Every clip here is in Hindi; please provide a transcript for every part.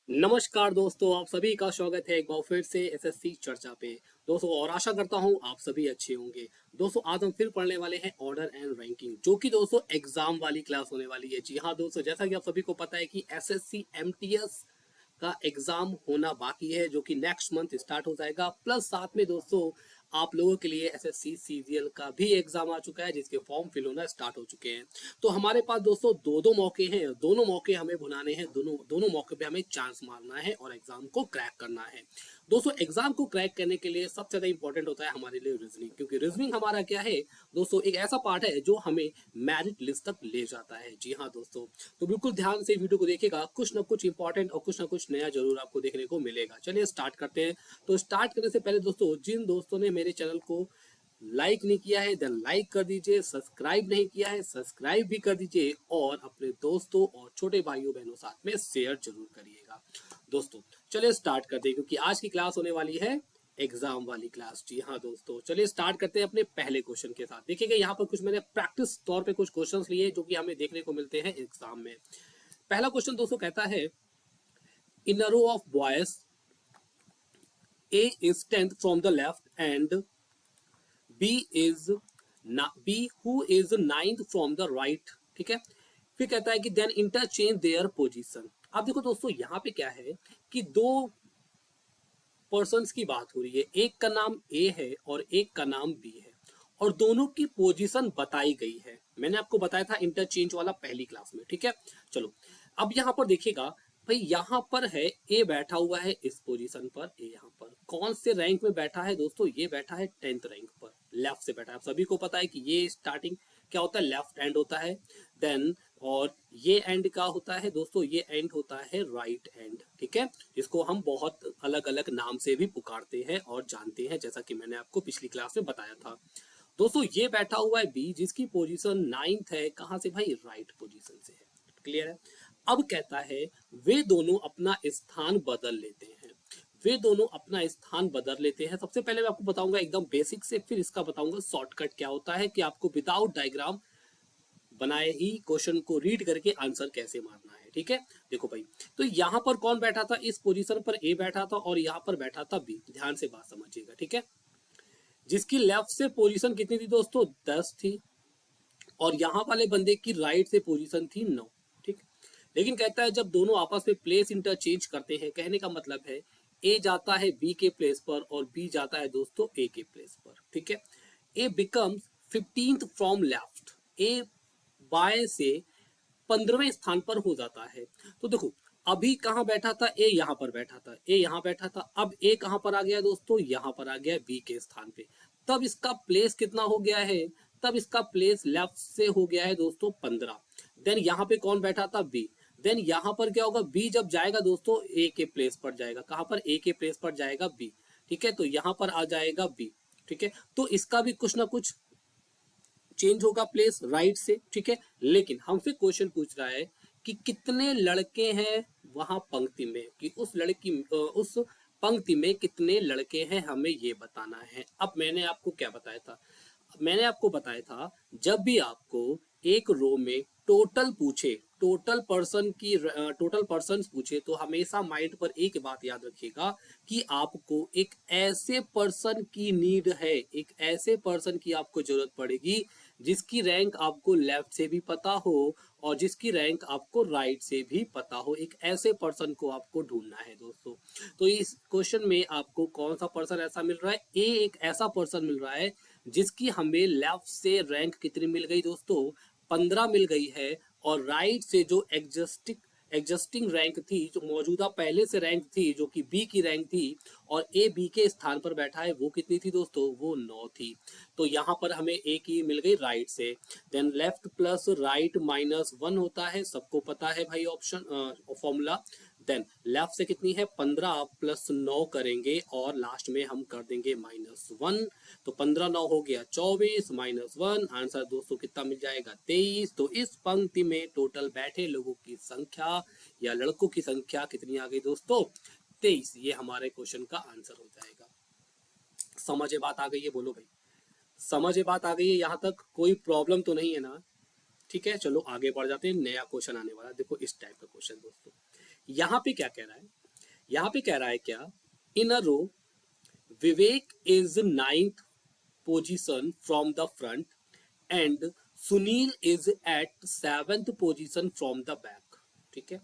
नमस्कार दोस्तों, आप सभी का स्वागत है एक बार फिर से एसएससी चर्चा पे। दोस्तों और आशा करता हूँ आप सभी अच्छे होंगे। दोस्तों आज हम फिर पढ़ने वाले हैं ऑर्डर एंड रैंकिंग, जो कि दोस्तों एग्जाम वाली क्लास होने वाली है। जी हाँ दोस्तों, जैसा कि आप सभी को पता है कि एसएससी एमटीएस का एग्जाम होना बाकी है, जो कि नेक्स्ट मंथ स्टार्ट हो जाएगा। प्लस साथ में दोस्तों आप लोगों के लिए एसएससी सीजीएल का भी एग्जाम आ चुका है, जिसके फॉर्म फिल होना स्टार्ट हो चुके हैं। तो हमारे पास दोस्तों दो दो मौके हैं, दोनों मौके हमें भुनाने हैं, दोनों दोनों मौके पे हमें चांस मारना है और एग्जाम को क्रैक करना है। दोस्तों एग्जाम को क्रैक करने के लिए सबसे ज्यादा इंपॉर्टेंट होता है हमारे लिए रीजनिंग, क्योंकि रीजनिंग हमारा क्या है दोस्तों, एक ऐसा पार्ट है जो हमें मेरिट लिस्ट तक ले जाता है। जी हाँ दोस्तों, तो बिल्कुल ध्यान से वीडियो को देखिएगा, कुछ ना कुछ इंपॉर्टेंट और कुछ ना कुछ नया जरूर आपको देखने को मिलेगा। चलिए स्टार्ट करते हैं। तो स्टार्ट करने से पहले दोस्तों, जिन दोस्तों ने मेरे चैनल को लाइक नहीं किया है देन लाइक कर दीजिए, सब्सक्राइब नहीं किया है सब्सक्राइब भी कर दीजिए, और अपने दोस्तों और छोटे भाइयों बहनों साथ में शेयर जरूर करिएगा। दोस्तों चलिए स्टार्ट करते हैं, क्योंकि आज की क्लास होने वाली है एग्जाम वाली क्लास। जी हाँ दोस्तों, चलिए स्टार्ट करते हैं अपने पहले क्वेश्चन के साथ। देखिएगा यहाँ पर कुछ मैंने प्रैक्टिस तौर पे कुछ क्वेश्चंस लिए जो कि हमें देखने को मिलते हैं एग्जाम में। पहला क्वेश्चन दोस्तों कहता है, in a row of boys A is 10th from the left and B is B who is ninth from the right. ठीक है, फिर कहता है कि देन इंटरचेंज देयर पोजीशन। अब देखो दोस्तों यहाँ पे क्या है कि दो पर्सन्स की बात हो रही है, एक का नाम ए है और एक का नाम बी है, और दोनों की पोजीशन बताई गई है। मैंने आपको बताया था इंटरचेंज वाला पहली क्लास में। ठीक है, चलो अब यहाँ पर देखिएगा भाई, यहाँ पर है ए बैठा हुआ है इस पोजीशन पर। ए यहाँ पर कौन से रैंक में बैठा है दोस्तों, ये बैठा है 10th रैंक पर, लेफ्ट से बैठा है। आप सभी को पता है कि ये स्टार्टिंग क्या होता है, लेफ्ट एंड होता है। देन और ये एंड का होता है दोस्तों, ये एंड होता है राइट एंड। ठीक है, इसको हम बहुत अलग अलग नाम से भी पुकारते हैं और जानते हैं, जैसा कि मैंने आपको पिछली क्लास में बताया था। दोस्तों ये बैठा हुआ है बी, जिसकी पोजीशन 9th है। कहां से भाई, राइट पोजीशन से है। क्लियर है। अब कहता है वे दोनों अपना स्थान बदल लेते हैं। वे दोनों अपना स्थान बदल लेते हैं। सबसे पहले मैं आपको बताऊंगा एकदम बेसिक से, फिर इसका बताऊंगा शॉर्टकट क्या होता है, कि आपको विदाउट डायग्राम बनाए ही क्वेश्चन को रीड करके आंसर कैसे मारना है। ठीक है, देखो भाई, तो यहां पर कौन बैठा था, इस पोजीशन पर ए बैठा था और यहां पर बैठा था बी। ध्यान से बात समझिएगा। ठीक है, जिसकी लेफ्ट से पोजीशन कितनी थी दोस्तों, 10 थी, और यहां वाले बंदे की राइट से पोजीशन थी 9। ठीक, लेकिन कहता है जब दोनों आपस में प्लेस इंटरचेंज करते हैं, कहने का मतलब है ए जाता है बी के प्लेस पर और बी जाता है दोस्तों ए के प्लेस पर। ठीक है, ए बिकम्स 15th फ्रॉम लेफ्ट। ए बाएं से 15वें स्थान पर हो जाता है। तो देखो अभी कहां बैठा था, ए यहां पर बैठा था, ए यहां बैठा था। अब ए कहां पर आ गया दोस्तों, यहां पर आ गया बी के स्थान पे। तब इसका प्लेस कितना हो गया है, तब इसका प्लेस लेफ्ट से हो गया है दोस्तों 15। देन यहां पे कौन बैठा था, बी। देन यहां पर क्या होगा, बी जब जाएगा दोस्तों ए के प्लेस पर जाएगा। कहां पर, ए के प्लेस पर जाएगा बी। ठीक है, तो यहां पर आ जाएगा बी। ठीक है, तो इसका भी कुछ ना कुछ चेंज होगा प्लेस राइट से। ठीक है, लेकिन हमसे क्वेश्चन पूछ रहा है कि कितने लड़के हैं वहां पंक्ति में, कि उस पंक्ति में कितने लड़के हैं, हमें ये बताना है। अब मैंने आपको क्या बताया था, मैंने आपको बताया था जब भी आपको एक रो में टोटल पूछे, टोटल पर्सन पूछे, तो हमेशा माइंड पर एक बात याद रखिएगा कि आपको एक ऐसे पर्सन की नीड है, एक ऐसे पर्सन की आपको जरूरत पड़ेगी जिसकी रैंक आपको लेफ्ट से भी पता हो और जिसकी रैंक आपको राइट से भी पता हो। एक ऐसे पर्सन को आपको ढूंढना है दोस्तों। तो इस क्वेश्चन में आपको कौन सा पर्सन ऐसा मिल रहा है, ए एक ऐसा पर्सन मिल रहा है जिसकी हमें लेफ्ट से रैंक कितनी मिल गई दोस्तों, 15 मिल गई है, और राइट से जो एग्जस्टिंग रैंक थी, जो मौजूदा पहले से रैंक थी, जो कि बी की रैंक थी, और ए बी के स्थान पर बैठा है, वो कितनी थी दोस्तों, वो 9 थी। तो यहाँ पर हमें ए की मिल गई राइट से। देन लेफ्ट प्लस राइट -1 होता है, सबको पता है भाई ऑप्शन फॉर्मूला। देन लेफ्ट से कितनी है, 15 प्लस 9 करेंगे और लास्ट में हम कर देंगे -1। तो 15 9 हो गया 24, -1 आंसर दोस्तों कितना मिल जाएगा, 23। तो इस पंक्ति में टोटल बैठे लोगों की संख्या या लड़कों की संख्या कितनी आ गई दोस्तों, 23। ये हमारे क्वेश्चन का आंसर हो जाएगा। समझ बात आ गई है, बोलो भाई, समझ बात आ गई है, यहाँ तक कोई प्रॉब्लम तो नहीं है ना। ठीक है, चलो आगे बढ़ जाते हैं। नया क्वेश्चन आने वाला, देखो इस टाइप का क्वेश्चन दोस्तों, यहाँ पे क्या कह रहा है, यहाँ पे कह रहा है क्या, in a row Vivek is ninth position from the front and Sunil is at seventh position from the back. ठीक है,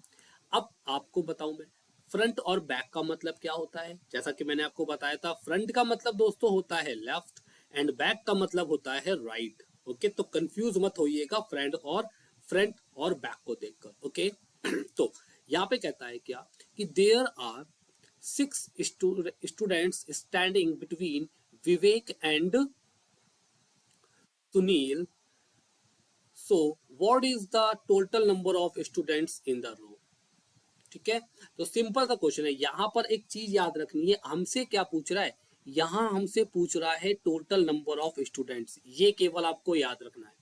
अब आपको बताऊं मैं, फ्रंट और बैक का मतलब क्या होता है। जैसा कि मैंने आपको बताया था, फ्रंट का मतलब दोस्तों होता है लेफ्ट एंड बैक का मतलब होता है राइट। ओके, तो कंफ्यूज मत होइएगा फ्रंट और बैक को देखकर। ओके तो यहाँ पे कहता है क्या कि there are 6 students standing between Vivek and Sunil, so what is the total number of students in the row. ठीक है, तो सिंपल सा क्वेश्चन है। यहां पर एक चीज याद रखनी है, हमसे क्या पूछ रहा है, यहां हमसे पूछ रहा है टोटल नंबर ऑफ स्टूडेंट्स, ये केवल आपको याद रखना है।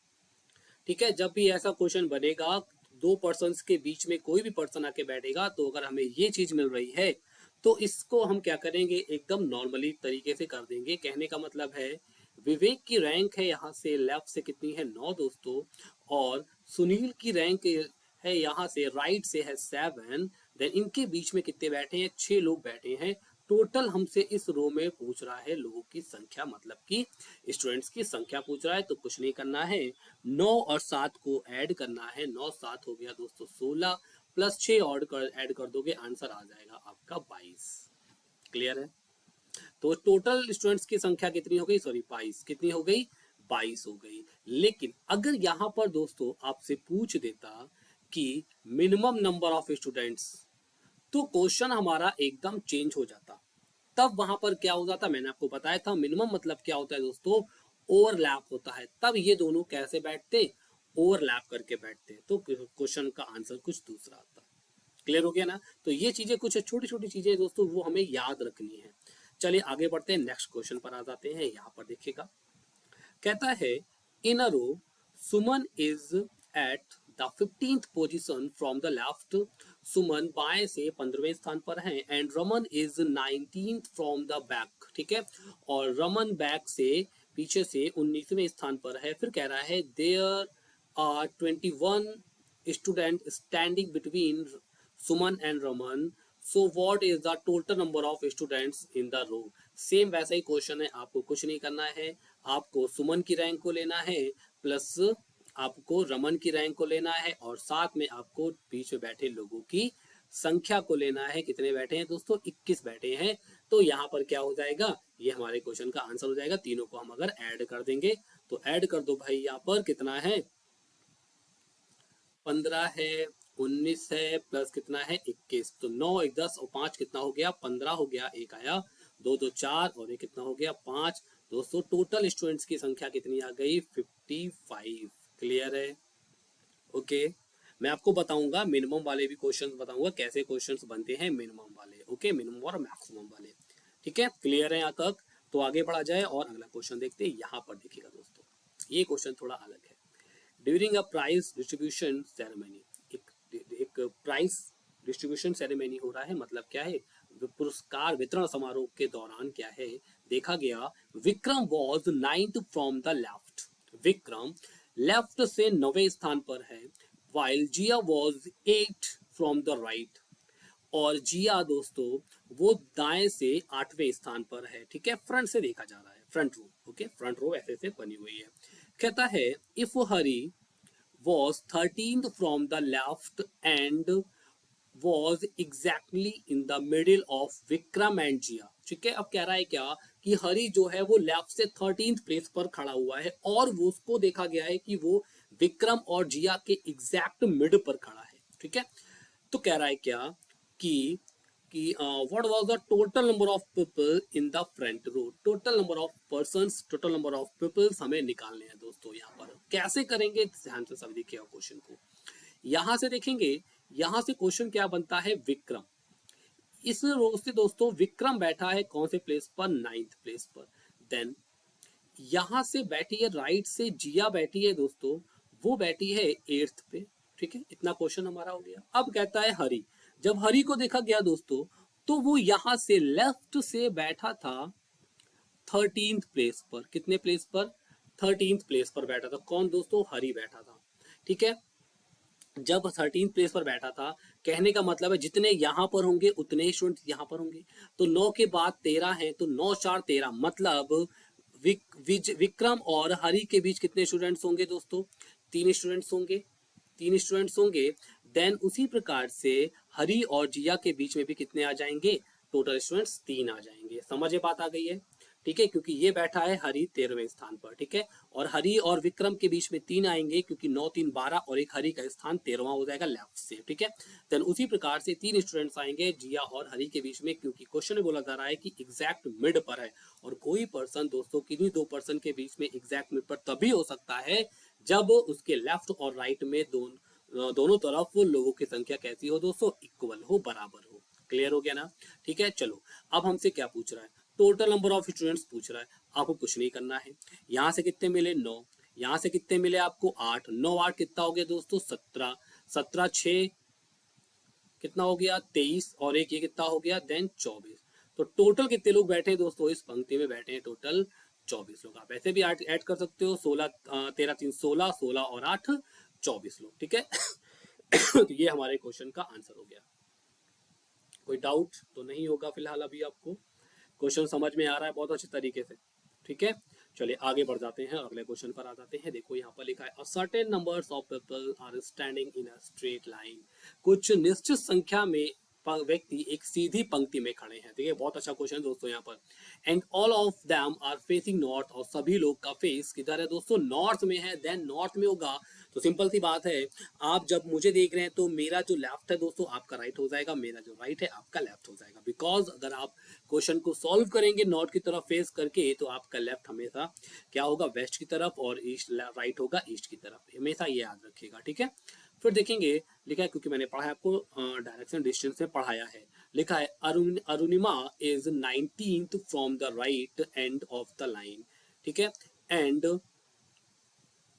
ठीक है, जब भी ऐसा क्वेश्चन बनेगा, दो पर्सन के बीच में कोई भी पर्सन आके बैठेगा, तो अगर हमें ये चीज मिल रही है तो इसको हम क्या करेंगे, एकदम नॉर्मली तरीके से कर देंगे। कहने का मतलब है विवेक की रैंक है यहाँ से लेफ्ट से कितनी है, 9 दोस्तों, और सुनील की रैंक है यहाँ से राइट से है 7, देन इनके बीच में कितने बैठे हैं, 6 लोग बैठे हैं। टोटल हमसे इस रो में पूछ रहा है लोगों की संख्या, मतलब कि स्टूडेंट्स की संख्या पूछ रहा है। तो कुछ नहीं करना है, 9 और 7 को ऐड करना है, 9 7 हो गया दोस्तों 16, प्लस 6 और ऐड कर दोगे, आंसर आ जाएगा आपका 22। क्लियर है, तो टोटल स्टूडेंट्स की संख्या कितनी हो गई, सॉरी 22, कितनी हो गई, 22 हो गई। लेकिन अगर यहां पर दोस्तों आपसे पूछ देता कि मिनिमम नंबर ऑफ स्टूडेंट्स, तो क्वेश्चन हमारा एकदम चेंज हो जाता। तब वहां पर क्या हो जाता, मैंने आपको बताया था मिनिमम मतलब क्या होता है दोस्तों, ओवरलैप होता है। तब ये दोनों कैसे बैठते, ओवरलैप करके बैठते, तो क्वेश्चन का आंसर कुछ दूसरा आता। क्लियर हो गया ना, तो ये चीजें कुछ छोटी छोटी चीजें दोस्तों वो हमें याद रखनी है। चलिए आगे बढ़ते हैं, नेक्स्ट क्वेश्चन पर आ जाते हैं। यहाँ पर देखिएगा, कहता है in a row Suman is at the 15th position from the left, Suman बाएं से 15वें स्थान पर है, and Raman is 19th from the back. ठीक है, और रमन बैक से पीछे से 19वें स्थान पर है। फिर कह रहा है there are 21 student standing between Suman and Raman, so what is the total number of students in the row. Same वैसा ही क्वेश्चन है, आपको कुछ नहीं करना है, आपको सुमन की रैंक को लेना है, प्लस आपको रमन की रैंक को लेना है, और साथ में आपको बीच में बैठे लोगों की संख्या को लेना है। कितने बैठे हैं दोस्तों, 21 बैठे हैं। तो यहाँ पर क्या हो जाएगा, ये हमारे क्वेश्चन का आंसर हो जाएगा। तीनों को हम अगर ऐड कर देंगे, तो ऐड कर दो भाई, यहाँ पर कितना है, 15 है, 19 है, प्लस कितना है 21, तो 9 1 10 और 5 कितना हो गया, 15 हो गया, एक आया, 2 2 4 और एक कितना हो गया 5। दोस्तों टोटल स्टूडेंट्स की संख्या कितनी आ गई, 55। क्लियर है, ओके। मैं आपको बताऊंगा मिनिमम वाले भी क्वेश्चंस बताऊंगा, कैसे क्वेश्चंस बनते हैं मिनिमम वाले। ओके, मिनिमम और मैक्सिमम वाले। ठीक है, क्लियर है यहाँ तक, तो आगे बढ़ा जाए और अगला क्वेश्चन देखते हैं। यहाँ पर देखिएगा दोस्तों, ये क्वेश्चन थोड़ा अलग है। During a prize distribution ceremony, एक प्राइज डिस्ट्रीब्यूशन सेरेमनी हो रहा है, मतलब क्या है, पुरस्कार वितरण समारोह के दौरान क्या है, देखा गया Vikram was 9th from the left, Vikram left से 9वें स्थान पर है, while Jiya was 8th from the right, और जिया दोस्तों वो दाएं से 8वें स्थान पर है। ठीक है, फ्रंट से देखा जा रहा है, front row. Okay, front row ऐसे से बनी हुई है। कहता है if Hari was 13th from the left and was exactly in the middle of Vikram and Jia। ठीक है, अब कह रहा है क्या कि हरी जो है वो लेफ्ट से 13th प्लेस पर खड़ा हुआ है, और वो उसको देखा गया है कि वो विक्रम और जिया के एग्जैक्ट मिड पर खड़ा है। ठीक है, तो कह रहा है क्या कि what was the total number of people in the front row, total number of persons, total number of peoples हमें निकालने हैं दोस्तों। यहाँ पर कैसे करेंगे, ध्यान से सब देखिएगा क्वेश्चन को। यहां से देखेंगे, यहां से क्वेश्चन क्या बनता है, विक्रम, इस रो से दोस्तों विक्रम बैठा है कौन से प्लेस पर, 9th प्लेस पर। देन यहां से बैठी है राइट से जिया बैठी है दोस्तों, वो बैठी है 8th पे। ठीक है, इतना क्वेश्चन हमारा हो गया। अब कहता है हरी, जब हरी को देखा गया दोस्तों, तो वो यहां से लेफ्ट से बैठा था 13th प्लेस पर। कितने प्लेस पर, 13th प्लेस पर बैठा था। कौन दोस्तों, हरी बैठा था। ठीक है, जब 13th प्लेस पर बैठा था, कहने का मतलब है जितने यहाँ पर होंगे उतने ही स्टूडेंट यहाँ पर होंगे। तो 9 के बाद 13 है, तो 9 4 13, मतलब विक्रम और हरि के बीच कितने स्टूडेंट्स होंगे दोस्तों? 3 स्टूडेंट्स होंगे, 3 स्टूडेंट्स होंगे। देन उसी प्रकार से हरि और जिया के बीच में भी कितने आ जाएंगे? टोटल स्टूडेंट्स 3 आ जाएंगे। समझ ये बात आ गई है? ठीक है, क्योंकि ये बैठा है हरि 13वें स्थान पर। ठीक है, और हरि और विक्रम के बीच में 3 आएंगे, क्योंकि 9 3 12 और एक हरि का स्थान 13वां हो जाएगा लेफ्ट से। ठीक है, देन उसी प्रकार से 3 स्टूडेंट्स आएंगे जिया और हरि के बीच में, क्योंकि क्वेश्चन में बोला जा रहा है कि एग्जैक्ट मिड पर है, और कोई पर्सन दोस्तों किन्हीं 2 पर्सन के बीच में एग्जैक्ट मिड पर तभी हो सकता है जब उसके लेफ्ट और राइट में दोनों तरफ लोगों की संख्या कैसी हो दोस्तों? इक्वल हो, बराबर हो। क्लियर हो गया ना? ठीक है, चलो अब हमसे क्या पूछ रहा है? टोटल नंबर ऑफ स्टूडेंट्स पूछ रहा है। आपको कुछ नहीं करना है, यहाँ से कितने मिले? 9, यहाँ से कितने मिले आपको? 8, 9 8 कितना हो गया दोस्तों? 17, 17 6 कितना हो गया? 23, और एक ये कितना हो गया? देन 24। तो टोटल कितने लोग बैठे हैं दोस्तों? इस पंक्ति में बैठे हैं टोटल 24 लोग। आप ऐसे भी ऐड कर सकते हो, 16 13 3 16, 16 और 8 24 लोग। ठीक है तो ये हमारे क्वेश्चन का आंसर हो गया। कोई डाउट तो नहीं होगा फिलहाल अभी आपको? क्वेश्चन समझ में आ रहा है बहुत अच्छे तरीके से? ठीक है, चलिए आगे बढ़ जाते हैं, अगले क्वेश्चन पर आ जाते हैं। देखो यहाँ पर लिखा है, a certain numbers of people are standing in a straight line. कुछ निश्चित संख्या में व्यक्ति एक सीधी पंक्ति में खड़े हैं। देखिए बहुत अच्छा क्वेश्चन दोस्तों यहाँ पर। And all of them are facing north, और सभी लोग का फेस किधर है दोस्तों? नॉर्थ में है। देन नॉर्थ में होगा तो सिंपल सी बात है, आप जब मुझे देख रहे हैं तो मेरा जो लेफ्ट है दोस्तों आपका राइट हो जाएगा, मेरा जो राइट है आपका लेफ्ट हो जाएगा। बिकॉज अगर आप क्वेश्चन को सॉल्व करेंगे नॉर्थ की तरफ फेस करके, तो आपका लेफ्ट हमेशा क्या होगा? वेस्ट की तरफ, और ईस्ट राइट होगा ईस्ट की तरफ। हमेशा ये याद रखिएगा। ठीक है, फिर देखेंगे, लिखा है, क्योंकि मैंने पढ़ा है आपको डायरेक्शन डिस्टेंस में पढ़ाया है। लिखा है Arunima is 19th from the right end of the line. ठीक है, and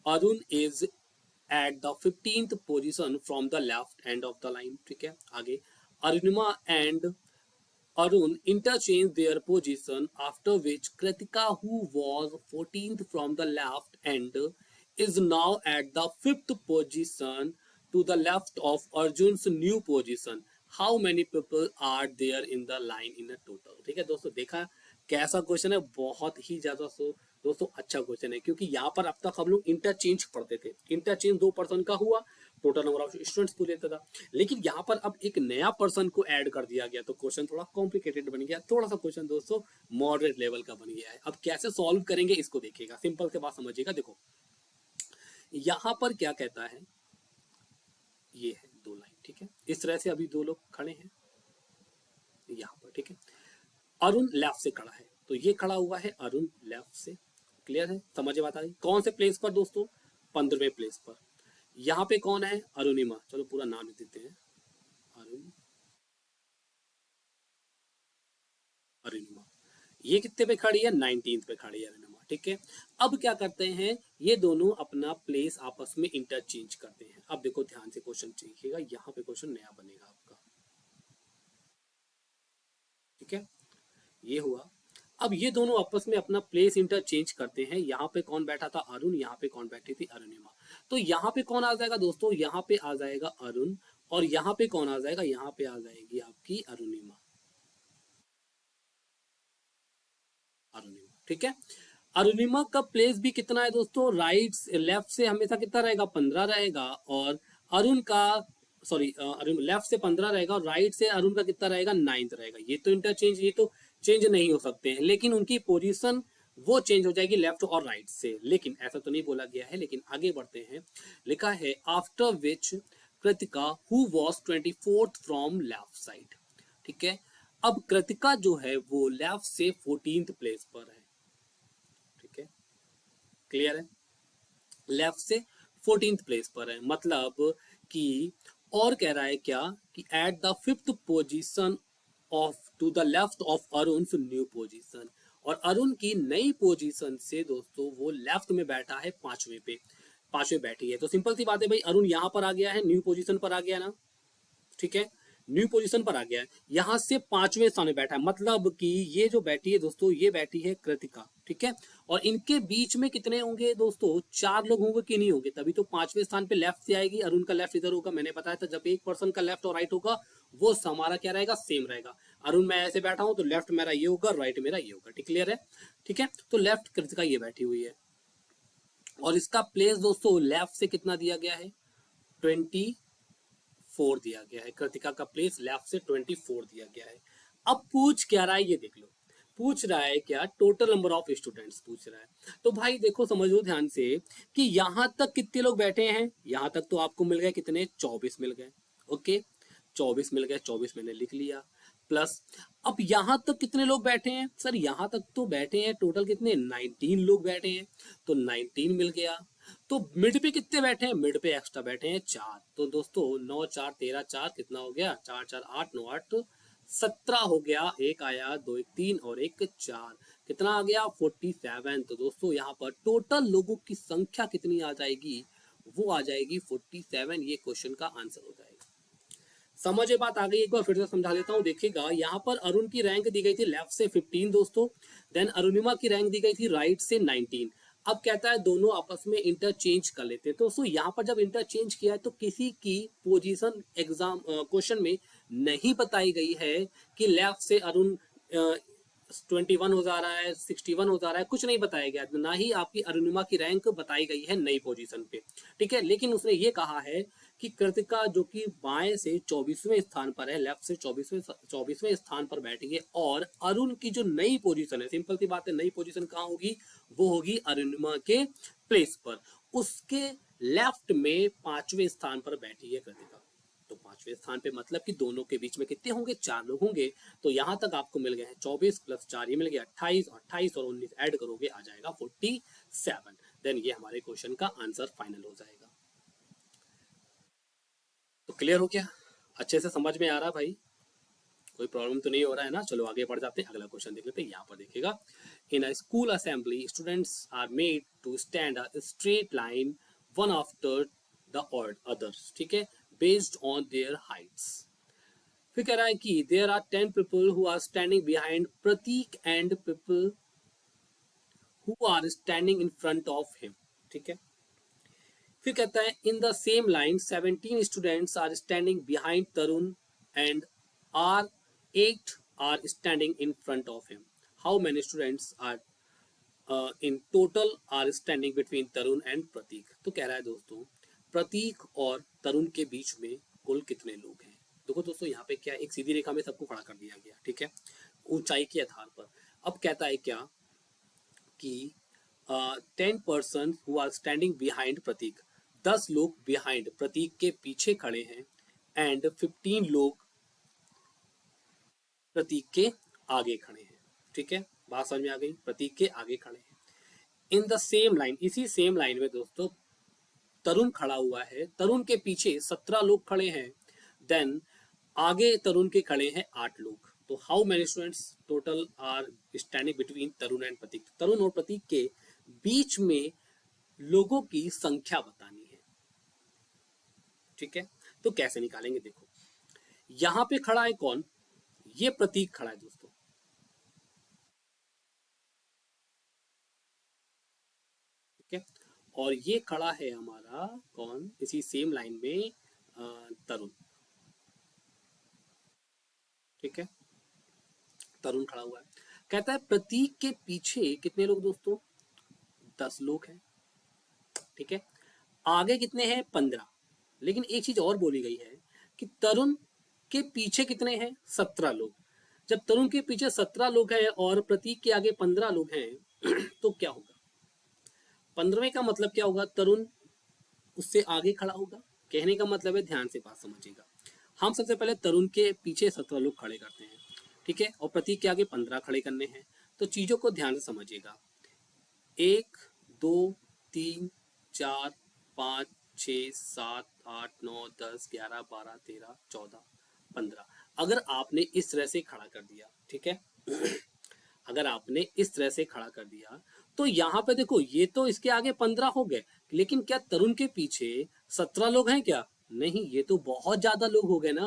Arun is at the 15th position from the left and of the line. ठीक है, आगे Arunima and Arun interchanged their position, after which Kritika, who was 14th from the left end, is now at the 5th position to the left of Arjun's new position. How many people are there in the line in a total? ठीक है दोस्तों, देखा कैसा क्वेश्चन है? बहुत ही ज्यादा दोस्तों अच्छा क्वेश्चन है, क्योंकि यहाँ पर अब तक हम लोग इंटरचेंज पढ़ते थे। इंटरचेंज 2 पर्सन का हुआ, टोटल नंबर ऑफ स्टूडेंट्स पूछ लेता था, लेकिन यहाँ पर अब एक नया पर्सन को ऐड कर दिया गया, तो क्वेश्चन थोड़ा कॉम्प्लिकेटेड बन गया। थोड़ा सा क्वेश्चन दोस्तों मॉडरेट लेवल का बन गया है। अब कैसे सॉल्व करेंगे इसको देखिएगा, सिंपल से बात समझिएगा। देखो यहाँ पर क्या कहता है, ये है 2 लाइन। ठीक है, इस तरह से अभी 2 लोग खड़े हैं यहाँ पर। ठीक है, अरुण लेफ्ट से खड़ा है, तो ये खड़ा हुआ है अरुण लेफ्ट से। क्लियर है? समझ बात आ गई? कौन से प्लेस पर दोस्तों? 15वें प्लेस पर। यहाँ पे कौन है? अरुणिमा। चलो पूरा नाम लिख देते हैं, अरुणिमा। ये कितने पे खड़ी है? 19th पे खड़ी है अरुणिमा। ठीक है, अब क्या करते हैं, ये दोनों अपना प्लेस आपस में इंटरचेंज करते हैं। अब देखो ध्यान से क्वेश्चन देखिएगा, यहाँ पे क्वेश्चन नया बनेगा आपका। ठीक है, ये हुआ। अब ये दोनों आपस में अपना प्लेस इंटरचेंज करते हैं। यहाँ पे कौन बैठा था? अरुण। यहाँ पे कौन बैठी थी? अरुणिमा। तो यहाँ पे कौन आ जाएगा दोस्तों? यहाँ पे आ जाएगा अरुण, और यहाँ पे कौन आ जाएगा? यहाँ पे आ जाएगी आपकी अरुणिमा। अरुणिमा। ठीक है, अरुणिमा का प्लेस भी कितना है दोस्तों? राइट लेफ्ट से हमेशा कितना रहेगा? 15 रहेगा, और अरुण का सॉरी अरुण लेफ्ट से 15 रहेगा, और राइट से अरुण का कितना रहेगा? 9th रहेगा। ये तो इंटरचेंज, ये तो चेंज नहीं हो सकते हैं, लेकिन उनकी पोजीशन वो चेंज हो जाएगी लेफ्ट और राइट से। लेकिन ऐसा तो नहीं बोला गया है, लेकिन आगे बढ़ते हैं। लिखा है after which Kritika who was 24th from left side. ठीक है, अब कृतिका जो है वो लेफ्ट से 14th प्लेस पर है। ठीक है, क्लियर है? लेफ्ट से 14th प्लेस पर है, मतलब कि और कह रहा है क्या कि at the 5th position of to the left of Arun new position, और अरुण की नई पोजीशन से दोस्तों वो लेफ्ट में बैठा है 5वें पे, 5वें बैठी है। तो सिंपल सी बात है भाई, अरुण यहाँ पर आ गया है, न्यू पोजीशन पर आ गया ना। ठीक है, न्यू पोजीशन पर आ गया है, यहाँ से 5वें स्थान में बैठा है, मतलब कि ये जो बैठी है दोस्तों, ये बैठी है कृतिका, ठीक है। और इनके बीच में कितने होंगे दोस्तों, 4 लोग होंगे कि नहीं होंगे, तभी तो 5वें स्थान पे लेफ्ट से आएगी। अरुण का लेफ्ट इधर होगा, मैंने बताया था जब एक पर्सन का लेफ्ट और राइट होगा वो हमारा क्या रहेगा, सेम रहेगा। अरुण मैं ऐसे बैठा हूं तो लेफ्ट मेरा ये होगा, राइट मेरा ये होगा, ठीक क्लियर है, ठीक है। तो लेफ्ट कृतिका ये बैठी हुई है, और इसका प्लेस दोस्तों लेफ्ट से कितना दिया गया है, 24 दिया गया है। कृतिका का प्लेस लेफ्ट से 24 दिया गया है। अब पूछ क्या रहा है ये देख लो, पूछ रहा है क्या, टोटल नंबर ऑफ स्टूडेंट्स पूछ रहा है। तो भाई देखो समझो ध्यान से कि यहां तक कितने लोग बैठे हैं, यहां तक तो आपको मिल गए कितने, 24 मिल गए, ओके 24 मिल गए, 24 मैंने लिख लिया, प्लस अब यहां तक कितने लोग बैठे हैं सर, यहां तक तो बैठे हैं टोटल कितने, 19 लोग बैठे हैं, तो 19 मिल गया। तो मिड पे कितने बैठे हैं, मिड पे एक्स्ट्रा बैठे हैं 4, तो दोस्तों 9 4 13 4 कितना हो गया, 4 4 8 9 8 17 हो गया, एक आया, 2 1 3 और एक 4, कितना आ गया 47। तो दोस्तों यहाँ पर टोटल लोगों की संख्या कितनी आ जाएगी, वो आ जाएगी 47, ये क्वेश्चन का आंसर हो जाएगा। समझ बात आ गई, एक बार फिर से समझा देता हूँ, देखिएगा यहाँ पर अरुण की रैंक दी गई थी लेफ्ट से 15 दोस्तों, देन अरुणिमा की रैंक दी गई थी राइट से 19। अब कहता है दोनों आपस में इंटरचेंज कर लेते हैं, तो दोस्तों यहाँ पर जब इंटरचेंज किया है तो किसी की पोजीशन एग्जाम क्वेश्चन में नहीं बताई गई है कि लेफ्ट से अरुण 21 हो जा रहा है, 61 हो जा रहा है, कुछ नहीं बताया गया, ना ही आपकी अरुणिमा की रैंक बताई गई है नई पोजीशन पे, ठीक है। लेकिन उसने ये कहा है कि कृतिका जो कि बाएं से 24वें स्थान पर है, लेफ्ट से 24वें स्थान पर बैठी है, और अरुण की जो नई पोजीशन है, सिंपल सी बात है, नई पोजीशन कहाँ होगी, वो होगी अरुणिमा के प्लेस पर, उसके लेफ्ट में 5वें स्थान पर बैठी है कृतिका। तो 5वें स्थान पे मतलब कि दोनों के बीच में कितने होंगे, 4 लोग होंगे। तो यहां तक आपको मिल गए हैं 24 प्लस 4 ये मिल गया 28, 28 और 19 ऐड करोगे आ जाएगा 47। देन ये हमारे क्वेश्चन का आंसर फाइनल हो जाएगा। तो क्लियर हो गया, अच्छे से समझ में आ रहा है भाई, कोई प्रॉब्लम तो नहीं हो रहा है ना। चलो आगे बढ़ जाते हैं, अगला क्वेश्चन देख लेते हैं। यहाँ पर देखिएगा, in a school assembly students are made to stand a straight line one after the others, ठीक है, बेस्ड ऑन देयर हाइट्स। फिर कह रहा है कि there are 10 people who are standing behind Prateek and people who are standing in front of him, ठीक है। फिर कहता है in the same line 17 students are standing behind Tarun and are 8 are standing in front of him, how many students are in total are standing between Tarun and Prateek. तो कह रहा है दोस्तों प्रतीक और तरुण के बीच में कुल कितने लोग हैं। देखो दोस्तों यहाँ पे क्या, एक सीधी रेखा में सबको खड़ा कर दिया गया, ठीक है, ऊंचाई के आधार पर। अब कहता है क्या कि 10 person who are standing behind Prateek, 10 लोग बिहाइंड प्रतीक के पीछे खड़े हैं, एंड 15 लोग प्रतीक के आगे खड़े हैं, ठीक है, बात समझ में आ गई, प्रतीक के आगे खड़े हैं। इन द सेम लाइन, इसी सेम लाइन में दोस्तों तरुण खड़ा हुआ है, तरुण के पीछे 17 लोग खड़े हैं, देन आगे तरुण के खड़े हैं 8 लोग। तो how many students total are standing between Tarun and Prateek, Tarun और प्रतीक के बीच में लोगों की संख्या बतानी है, ठीक है। तो कैसे निकालेंगे, देखो यहां पे खड़ा है कौन, ये प्रतीक खड़ा है दोस्तों, ठीक है, और ये खड़ा है हमारा कौन, इसी सेम लाइन में तरुण, ठीक है, तरुण खड़ा हुआ है। कहता है प्रतीक के पीछे कितने लोग दोस्तों, 10 लोग हैं, ठीक है, आगे कितने हैं 15। लेकिन एक चीज और बोली गई है कि तरुण के पीछे कितने हैं 17 लोग। जब तरुण के पीछे 17 लोग हैं और प्रतीक के आगे 15 लोग हैं तो क्या होगा, 15वें का मतलब क्या होगा, तरुण उससे आगे खड़ा होगा। कहने का मतलब है, ध्यान से बात समझिएगा, हम सबसे पहले तरुण के पीछे 17 लोग खड़े करते हैं, ठीक है, और प्रतीक के आगे 15 खड़े करने हैं। तो चीजों को ध्यान से समझिएगा, 1 2 3 4 5 6 7 8 9 10 11 12 13 14 15, अगर आपने इस तरह से खड़ा कर दिया, ठीक है अगर आपने इस तरह से खड़ा कर दिया तो यहाँ पे देखो ये तो इसके आगे 15 हो गए, लेकिन क्या तरुण के पीछे 17 लोग हैं क्या, नहीं, ये तो बहुत ज्यादा लोग हो गए ना,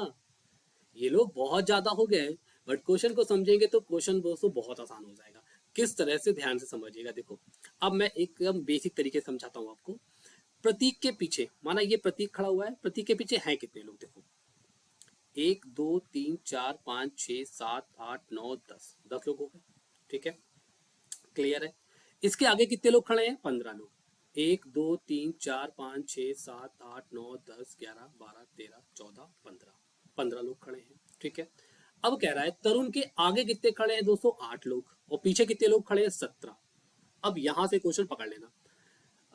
ये लोग बहुत ज्यादा हो गए, बट क्वेश्चन को समझेंगे तो क्वेश्चन दोस्तों बहुत आसान हो जाएगा। किस तरह से, ध्यान से समझिएगा। देखो अब मैं एकदम बेसिक तरीके से समझाता हूँ आपको। प्रतीक के पीछे, माना ये प्रतीक खड़ा हुआ है, प्रतीक के पीछे हैं कितने लोग? देखो 1 2 3 4 5 6 7 8 9 10, 10 लोग हो गए। ठीक है, क्लियर है। इसके आगे कितने लोग खड़े हैं? 15 लोग। 1 2 3 4 5 6 7 8 9 10 11 12 13 14 15, 15 लोग खड़े हैं। ठीक है, अब कह रहा है तरुण के आगे कितने खड़े हैं दोस्तों? 8 लोग। और पीछे कितने लोग खड़े हैं? 17। अब यहां से क्वेश्चन पकड़ लेना।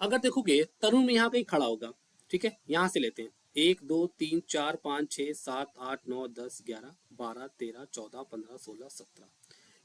अगर देखोगे तरुण में यहाँ कहीं खड़ा होगा, ठीक है, यहां से लेते हैं। 1 2 3 4 5 6 7 8 9 10 11 12 13 14 15 16 17,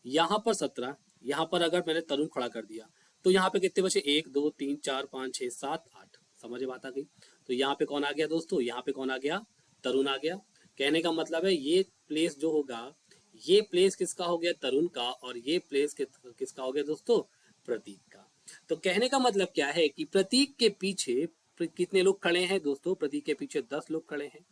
यहाँ पर 17, यहाँ पर अगर मैंने तरुण खड़ा कर दिया तो यहाँ पे कितने बचे? 1 2 3 4 5 6 7 8। समझ बात आ गई? तो यहाँ पे कौन आ गया दोस्तों? यहाँ पे कौन आ गया? तरुण आ गया। कहने का मतलब है ये प्लेस जो होगा, ये प्लेस किसका हो गया? तरुण का। और ये प्लेस किसका हो गया दोस्तों? प्रतीक का। तो कहने का मतलब क्या है कि प्रतीक के पीछे कितने लोग खड़े हैं दोस्तों? प्रतीक के पीछे 10 लोग खड़े हैं।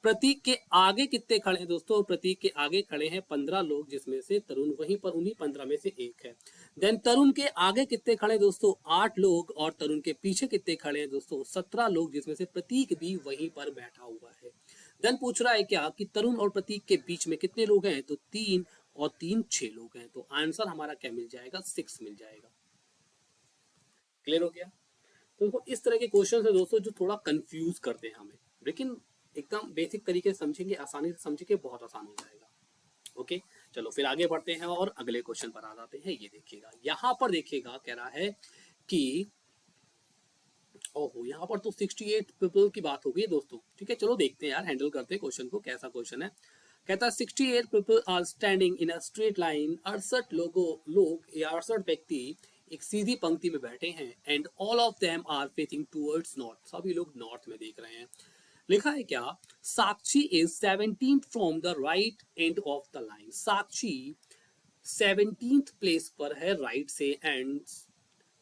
प्रतीक के आगे कितने खड़े हैं दोस्तों? प्रतीक के आगे खड़े हैं 15 लोग, जिसमें से तरुण वहीं पर उन्हीं 15 में से एक है। देन तरुण के आगे कितने खड़े हैं दोस्तों? 8 लोग। और तरुण के पीछे कितने खड़े हैं दोस्तों? 17 लोग, जिसमें से प्रतीक भी वहीं पर बैठा हुआ है। देन पूछ रहा है क्या कि तरुण और प्रतीक के बीच में कितने लोग हैं? तो 3 और 3 6 लोग हैं। तो आंसर हमारा क्या मिल जाएगा? 6 मिल जाएगा। क्लियर हो गया? तो देखो इस तरह के क्वेश्चन है दोस्तों जो थोड़ा कंफ्यूज करते हैं हमें, लेकिन एकदम बेसिक तरीके से समझेंगे, आसानी से समझेंगे, बहुत आसान हो जाएगा। ओके, चलो फिर आगे बढ़ते हैं और अगले क्वेश्चन पर आ जाते हैं। ये देखिएगा, यहाँ पर देखिएगा कह रहा है कि ओहो, यहाँ पर तो 68 पीपल की बात हो गई दोस्तों। ठीक है, चलो देखते हैं यार, हैंडल करते हैं क्वेश्चन को, कैसा क्वेश्चन है। कहता है 68 people are standing in a straight line. 68 व्यक्ति एक सीधी पंक्ति में बैठे हैं। And all of them are facing towards north. सभी लोग नॉर्थ में देख रहे हैं। लिखा है क्या? Sakshi is 17th from the right end of the line. Sakshi 17th place पर है राइट से, and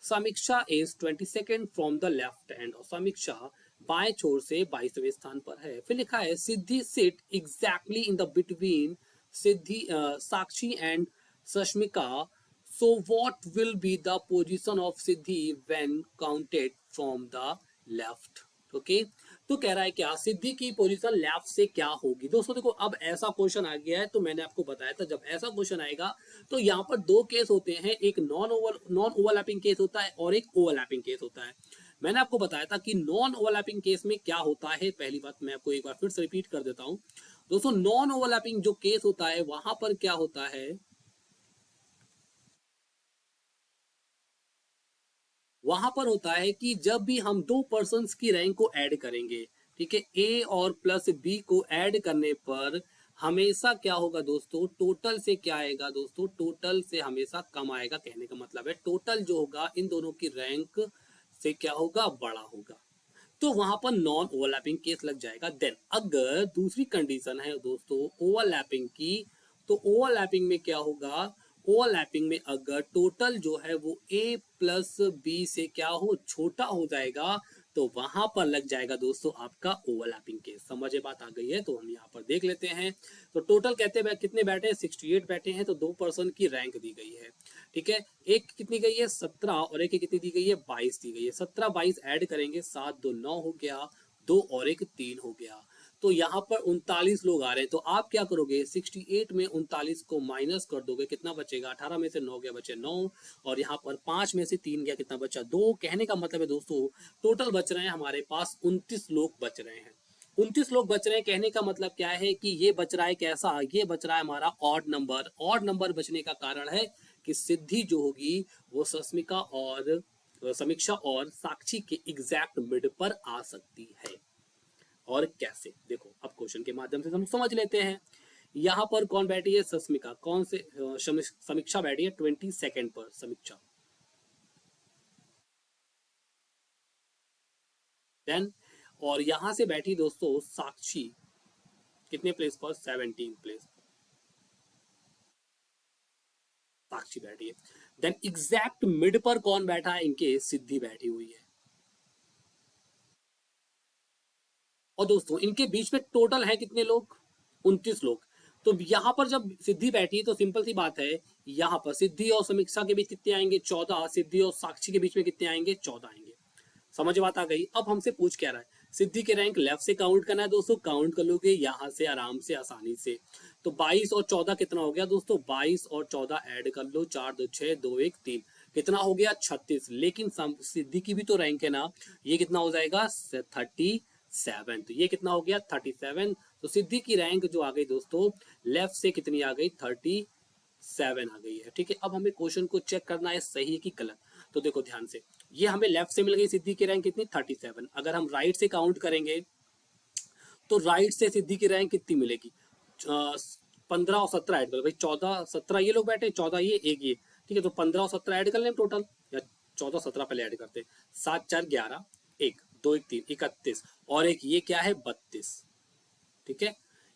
Samiksha is 22nd from the left hand. और समीक्षा बाएं छोर से 22वें स्थान पर है। फिर लिखा है Siddhi sit exactly in the between Siddhi Sakshi and Sashmika. So what will be the position of Siddhi when counted from the left? Okay, तो कह रहा है क्या सिद्धि की पोजीशन लेफ्ट से क्या होगी? दोस्तों देखो, अब ऐसा क्वेश्चन आ गया है, तो मैंने आपको बताया था जब ऐसा क्वेश्चन आएगा तो यहाँ पर दो केस होते हैं, एक नॉन ओवरलैपिंग केस होता है और एक ओवरलैपिंग केस होता है। मैंने आपको बताया था कि नॉन ओवरलैपिंग केस में क्या होता है। पहली बात मैं आपको एक बार फिर से रिपीट कर देता हूं दोस्तों। नॉन ओवरलैपिंग जो केस होता है वहां पर क्या होता है? वहां पर होता है कि जब भी हम दो पर्सन की रैंक को ऐड करेंगे, ठीक है, ए और प्लस बी को ऐड करने पर हमेशा क्या होगा दोस्तों? टोटल से क्या आएगा दोस्तों? टोटल से हमेशा कम आएगा। कहने का मतलब है टोटल जो होगा इन दोनों की रैंक से क्या होगा? बड़ा होगा। तो वहां पर नॉन ओवरलैपिंग केस लग जाएगा। देन अगर दूसरी कंडीशन है दोस्तों ओवरलैपिंग की, तो ओवरलैपिंग में क्या होगा? ओवरलैपिंग में अगर टोटल जो है वो ए प्लस बी से क्या हो? छोटा हो जाएगा, तो वहां पर लग जाएगा दोस्तों आपका ओवरलैपिंग केस। समझे बात आ गई है? तो हम यहाँ पर देख लेते हैं। तो टोटल कहते हैं कितने बैठे हैं? 68 बैठे हैं। तो दो पर्सन की रैंक दी गई है। ठीक है, एक कितनी गई है? 17। और एक कितनी दी गई है? 22 दी गई है। 17 22 ऐड करेंगे, 7 2 9 हो गया, 2 और 1 3 हो गया। तो यहाँ पर 39 लोग आ रहे हैं। तो आप क्या करोगे? 68 में 39 को माइनस कर दोगे, कितना बचेगा? 18 में से 9 गया, बचे 9। और यहाँ पर 5 में से 3 गया, कितना बचा? 2। कहने का मतलब है दोस्तों टोटल बच रहे हैं हमारे पास 29 लोग बच रहे हैं। 29 लोग बच रहे हैं। कहने का मतलब क्या है कि ये बच रहा है कैसा? ये बच रहा है हमारा ऑड नंबर। ऑड नंबर बचने का कारण है कि सिद्धि जो होगी वो सस्मिका और समीक्षा और साक्षी के एग्जैक्ट मिड पर आ सकती है। और कैसे? देखो अब क्वेश्चन के माध्यम से हम समझ लेते हैं। यहाँ पर कौन बैठी है? सस्मिका। कौन से? समीक्षा बैठी है 22nd पर, समीक्षा। देन और यहां से बैठी दोस्तों साक्षी, कितने प्लेस पर? 17 प्लेस साक्षी बैठी है। देन एग्जैक्ट मिड पर कौन बैठा है? इनके सिद्धि बैठी हुई है। और दोस्तों इनके बीच में टोटल है कितने लोग? 29 लोग। तो यहाँ पर जब सिद्धि बैठी तो सिंपल सी बात है, यहाँ पर सिद्धि और समीक्षा के बीच कितने आएंगे 14, सिद्धि और साक्षी के बीच में कितने आएंगे 14 आएंगे। समझ बात आ गई। अब हमसे पूछ क्या रहा है, सिद्धि के रैंक लेफ्ट से काउंट करना है दोस्तों, काउंट कर लोगे यहाँ से आराम से आसानी से। तो 22 और 14 कितना हो गया दोस्तों, 22 और 14 ऐड कर लो, 4 2 6 2 1 3, कितना हो गया 36। लेकिन सिद्धि की भी तो रैंक है ना, ये कितना हो जाएगा 37, तो ये कितना हो गया 37। तो सिद्धि की रैंक जो आ गई दोस्तों लेफ्ट से कितनी आ गई 37 आ गई है। ठीक है, अब हमें क्वेश्चन को चेक करना है सही है कि गलत। तो देखो ध्यान से, ये हमें लेफ्ट से मिल गई सिद्धि की रैंक कितनी 37। अगर हम राइट से काउंट करेंगे तो राइट से सिद्धि की रैंक कितनी मिलेगी 15 और 17 ऐड करो भाई, 14 17 ये लोग बैठे, 14 ये एक ये, ठीक है। तो 15 और 17 ऐड कर लें टोटल, या 14 17 पहले ऐड करते हैं, 7 4 11 1 2 1 3 31, और एक ये क्या है 32, ठीक है,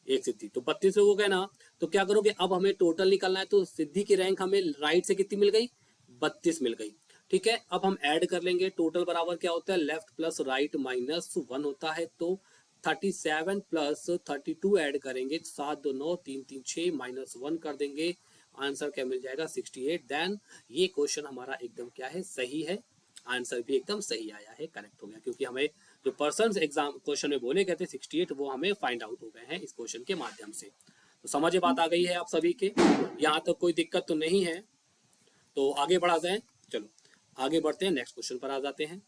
एक सिद्धि। तो 32 लोग हो गए ना। तो क्या करोगे, अब हमें टोटल निकालना है। तो सिद्धि की रैंक हमें राइट से कितनी मिल गई 32 मिल गई, ठीक है। अब हम ऐड कर लेंगे, टोटल बराबर क्या होता है लेफ्ट प्लस राइट माइनस 1 होता है। तो 37 प्लस 32 ऐड करेंगे, 7 2 9 3 3 6 माइनस 1 कर देंगे, आंसर क्या मिल जाएगा 68। देन ये क्वेश्चन हमारा एकदम क्या है सही है, आंसर भी एकदम सही आया है, करेक्ट हो गया, क्योंकि हमें जो पर्सन एग्जाम क्वेश्चन में बोले गए थे 68 वो हमें फाइंड आउट हो गए हैं इस क्वेश्चन के माध्यम से। तो समझ बात आ गई है आप सभी के, यहाँ तक कोई दिक्कत तो नहीं है। तो आगे बढ़ा जाए, चलो आगे बढ़ते हैं, नेक्स्ट क्वेश्चन पर आ जाते हैं।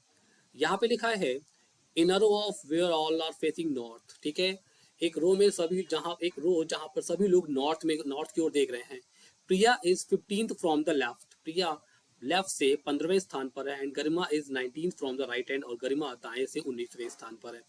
यहाँ पे लिखा है in a row of where all are facing north, ठीक है। एक रो में सभी, जहां एक रो जहां पर सभी लोग नॉर्थ की ओर देख रहे हैं। Priya is 15th from the left, Priya left से 15वें स्थान पर है, and Garima is 19th from the right hand, और गरिमा दाएं से 19वें स्थान पर है।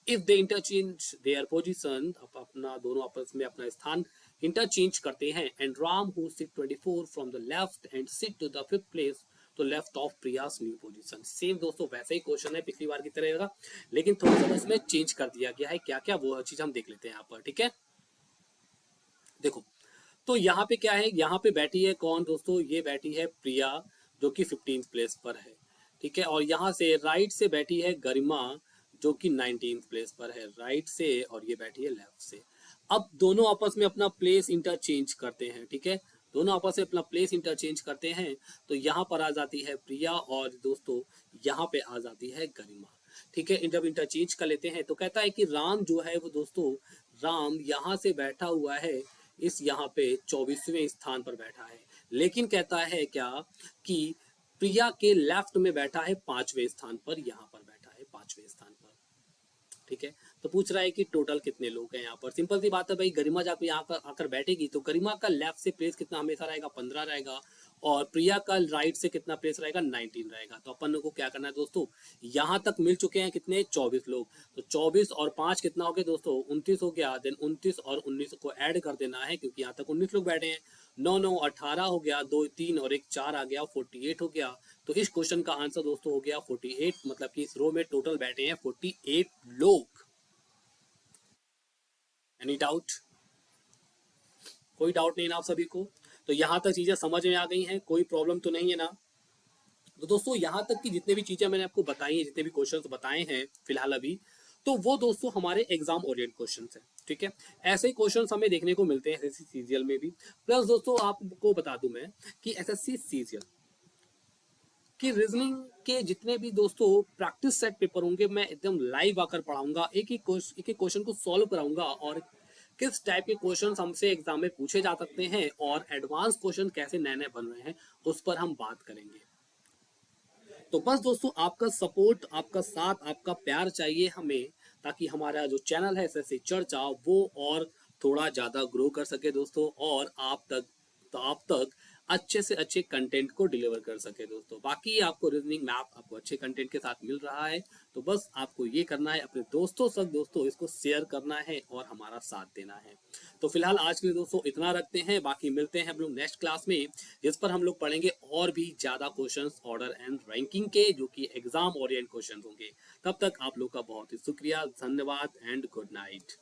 If they interchange their position, अपना दोनों आपस में अपना स्थान इंटरचेंज करते हैं, and Ram who sit 24 from the left and sit to the 5th place to left of Priya's new position. Same दोस्तों वैसे ही क्वेश्चन है पिछली बार की तरह, लेकिन थोड़ा सा उसमें चेंज कर दिया गया है, क्या क्या वो चीज हम देख लेते हैं यहाँ पर, ठीक है। देखो, तो यहाँ पे क्या है, यहाँ पे बैठी है कौन दोस्तों, ये बैठी है प्रिया जो कि 15th प्लेस पर है, ठीक है। और यहाँ से राइट से बैठी है गरिमा जो कि 19th प्लेस पर है राइट से, और ये बैठी है लेफ्ट से। अब दोनों आपस में अपना प्लेस इंटरचेंज करते हैं, ठीक है, दोनों आपस में अपना प्लेस इंटरचेंज करते हैं। तो यहाँ पर आ जाती है प्रिया, और दोस्तों यहाँ पे आ जाती है गरिमा, ठीक है। जब इंटरचेंज कर लेते हैं तो कहता है कि राम जो है वो दोस्तों, राम यहाँ से बैठा हुआ है, इस यहाँ पे 24वें स्थान पर बैठा है, लेकिन कहता है क्या कि प्रिया के लेफ्ट में बैठा है 5वें स्थान पर, यहाँ पर बैठा है 5वें स्थान पर, ठीक है। तो पूछ रहा है कि टोटल कितने लोग हैं यहाँ पर। सिंपल सी बात है भाई, गरिमा जब यहाँ आकर बैठेगी तो गरिमा का लेफ्ट से प्लेस कितना हमेशा रहेगा 15 रहेगा, और प्रिया का राइट से कितना प्लेस रहेगा 19 रहेगा। तो अपन को क्या करना है दोस्तों, यहाँ तक मिल चुके हैं कितने 24 लोग, तो 24 और 5 कितना हो गया दोस्तों 29 हो गया। देन 29 और 19 को ऐड कर देना है, क्योंकि यहाँ तक 19 लोग बैठे हैं। 9 9 18 हो गया, 2 3 और 1 4 आ गया, 48 हो गया। तो इस क्वेश्चन का आंसर दोस्तों हो गया 48, मतलब कि इस रो में टोटल बैठे हैं 48 लोग। एनी डाउट, कोई डाउट नहीं ना आप सभी को। तो यहाँ तक चीजें समझ में आ गई हैं, कोई प्रॉब्लम तो नहीं है ना। तो दोस्तों यहाँ तक की जितने भी चीजें मैंने आपको बताई हैं, जितने भी क्वेश्चंस बताए हैं फिलहाल अभी, तो वो दोस्तों हमारे एग्जाम ओरिएंट क्वेश्चंस हैं, ठीक है। ऐसे ही क्वेश्चंस हमें देखने को मिलते हैं एसएससी सीजीएल में भी। प्लस दोस्तों आपको बता दूं मैं कि एसएससी सीजीएल कि रीजनिंग के जितने भी दोस्तों प्रैक्टिस सेट पेपर होंगे, मैं एकदम लाइव आकर पढ़ाऊंगा, एक एक क्वेश्चन को सॉल्व कराऊंगा, और किस टाइप के क्वेश्चन हमसे एग्जाम में पूछे जा सकते हैं, और एडवांस क्वेश्चन कैसे नए नए बन रहे हैं, उस पर हम बात करेंगे। तो बस दोस्तों आपका सपोर्ट, आपका साथ, आपका प्यार चाहिए हमें, ताकि हमारा जो चैनल है एसएससी चर्चा वो और थोड़ा ज्यादा ग्रो कर सके दोस्तों, और आप तक अच्छे से अच्छे कंटेंट को डिलीवर कर सके दोस्तों। बाकी आपको रीजनिंग मैप आपको अच्छे कंटेंट के साथ मिल रहा है, तो बस आपको ये करना है, अपने दोस्तों सब दोस्तों इसको शेयर करना है और हमारा साथ देना है। तो फिलहाल आज के लिए दोस्तों इतना रखते हैं, बाकी मिलते हैं हम लोग नेक्स्ट क्लास में, जिस पर हम लोग पढ़ेंगे और भी ज्यादा क्वेश्चंस ऑर्डर एंड रैंकिंग के, जो कि एग्जाम ओरिएंट क्वेश्चन होंगे। तब तक आप लोग का बहुत ही शुक्रिया, धन्यवाद एंड गुड नाइट।